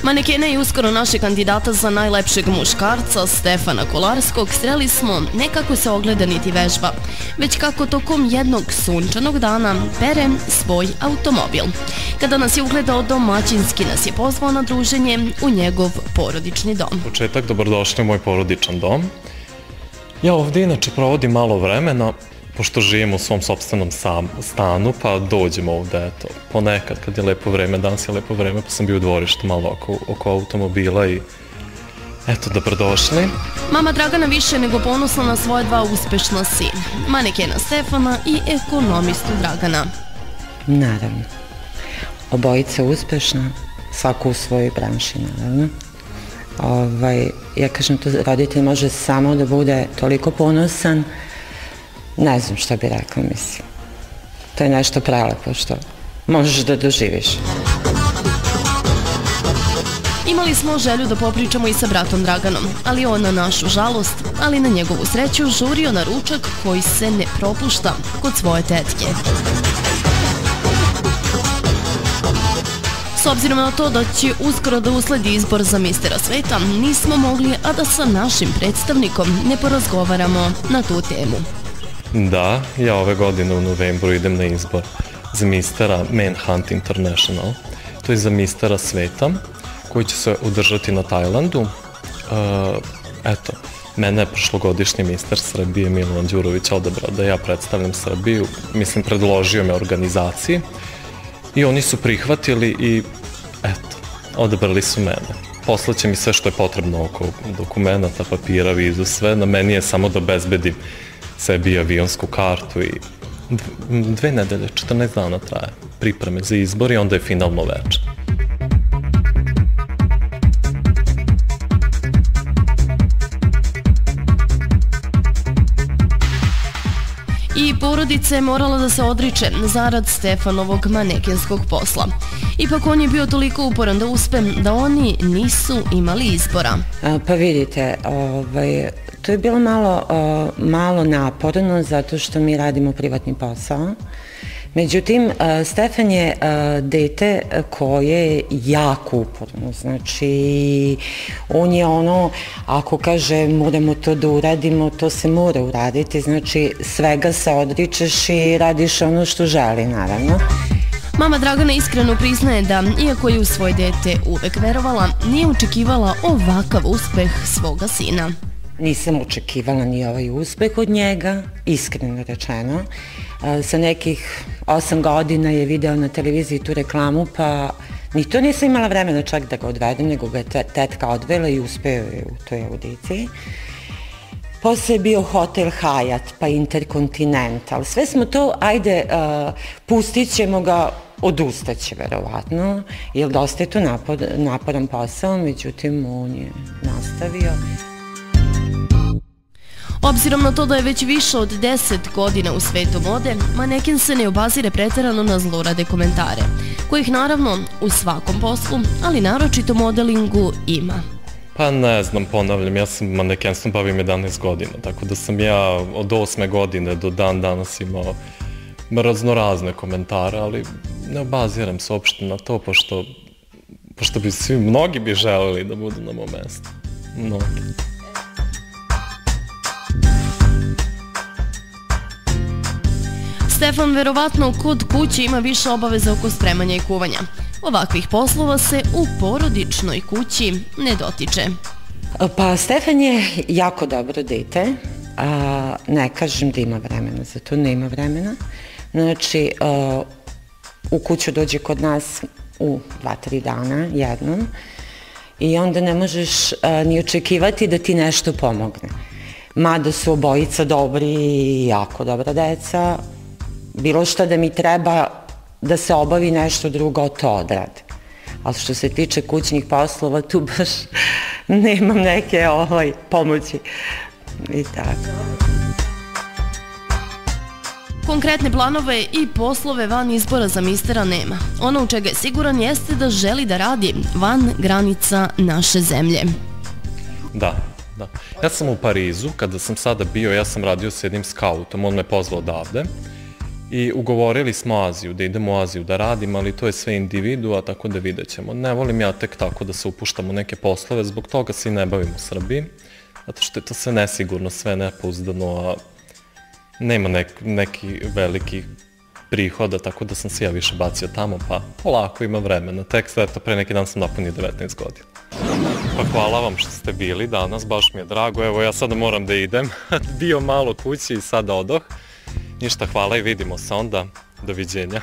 Manekena i uskoro našeg kandidata za najlepšeg muškarca, Stefana Kolarskog, sreli smo ne kako se ogleda niti vežba, već kako tokom jednog sunčanog dana pere svoj automobil. Kada nas je ugledao domaćinski, nas je pozvao na druženje u njegov porodični dom. Početak, dobrodošli u moj porodičan dom. Ja ovdje inače provodim malo vremena, pošto živim u svom sopstvenom stanu, pa dođem ovdje, eto, ponekad kad je lepo vreme, danas je lepo vreme, pa sam bio u dvorištu malo oko automobila i eto, dobrodošli. Mama Dragana više nego ponosna na svoje dva uspešna sina, manekena Stefana i ekonomistu Dragana. Naravno. Obojica uspešna, svako u svojoj branši, naravno. Ja kažem, to roditelj može samo da bude toliko ponosan. Ne znam šta bi rekla, mislim. To je nešto prelepo što možeš da doživiš. Imali smo želju da popričamo i sa bratom Draganom, ali on na našu žalost, ali na njegovu sreću žurio na ručak koji se ne propušta kod svoje tetke. S obzirom na to da će uskoro da usledi izbor za mistera sveta, nismo mogli, a da sa našim predstavnikom ne porazgovaramo na tu temu. Da, ja ove godine u novembru idem na izbor za mistera Manhunt International. To je za mistera sveta koji će se održati na Tajlandu. Eto, mene je prošlogodišnji mister Srbije Milovan Đurović odabrao da ja predstavljam Srbiju. Mislim, predložio me organizaciji i oni su prihvatili i eto, odabrali su mene. Poslaće mi sve što je potrebno oko dokumenta, papira, vizu, sve. Na meni je samo da obezbedim sebi avionsku kartu i 2 nedelje, 14 dana traje pripreme za izbor i onda je finalno večer. I porodica je morala da se odriče zarad Stefanovog manekenskog posla. Ipak on je bio toliko uporan da uspe da oni nisu imali izbora. Pa vidite, to je bilo malo naporno zato što mi radimo privatni posao. Međutim, Stefan je dete koje je jako uporno, znači on je ono, ako kaže moramo to da uradimo, to se mora uraditi, znači svega se odričeš i radiš ono što želi, naravno. Mama Dragana iskreno priznaje da, iako je u svoje dete uvek verovala, nije očekivala ovakav uspeh svoga sina. Nisam očekivala ni ovaj uspeh od njega, iskreno rečeno. Sa nekih 8 godina je video na televiziji tu reklamu, pa ni to nisam imala vremena čak da ga odvedem, nego ga je tetka odvela i uspeo je u toj audiciji. Posle je bio Hotel Hyatt, pa Intercontinental. Sve smo to, ajde, pustit ćemo ga, odustaće verovatno, jer dosta je to naporan posao, međutim on je nastavio. Obzirom na to da je već više od 10 godina u svetu mode, maneken se ne obazire preterano na zlurade komentare, kojih naravno u svakom poslu, ali naročito modelingu, ima. Pa ne znam, ponavljam, ja sam manekenstvom bavim 11 godina, tako da sam ja od 8. godine do dan danas imao raznorazne komentare, ali ne obaziram se uopšte na to, pošto bi mnogi bi želeli da budu na mom mestu. Mnogi. Stefan verovatno kod kuće ima više obaveza oko spremanja i kuvanja. Ovakvih poslova se u porodičnoj kući ne dotiče. Pa Stefan je jako dobro dete, ne kažem da ima vremena, za to nema vremena. Znači, u kuću dođe kod nas u 2-3 dana jednom i onda ne možeš ni očekivati da ti nešto pomogne. Mada su obojica dobri i jako dobra deca, bilo što da mi treba da se obavi nešto drugo, to odrade. Ali što se tiče kućnih poslova, tu baš nemam neke pomoći. I tako. Konkretne planove i poslove van izbora za mistera nema. Ono u čega je siguran jeste da želi da radi van granica naše zemlje. Da. Ja sam u Parizu, kada sam sada bio, ja sam radio s jednim skautom, on me pozvao odavde I ugovorili smo Aziju, da idemo u Aziju da radim, ali to je sve individua, tako da vidjet ćemo. Ne volim ja tek tako da se upuštam u neke poslove, zbog toga se i ne bavim u Srbiji, zato što je to sve nesigurno, sve nepouzdano, a nema neki veliki prihoda, tako da sam se ja više bacio tamo, pa polako ima vremena. Tek eto, pre neki dan sam napunio 19 godina. Pa hvala vam što ste bili danas, baš mi je drago. Evo ja sada moram da idem, bio malo kući i sada odoh. Ništa, hvala i vidimo se onda. Doviđenja.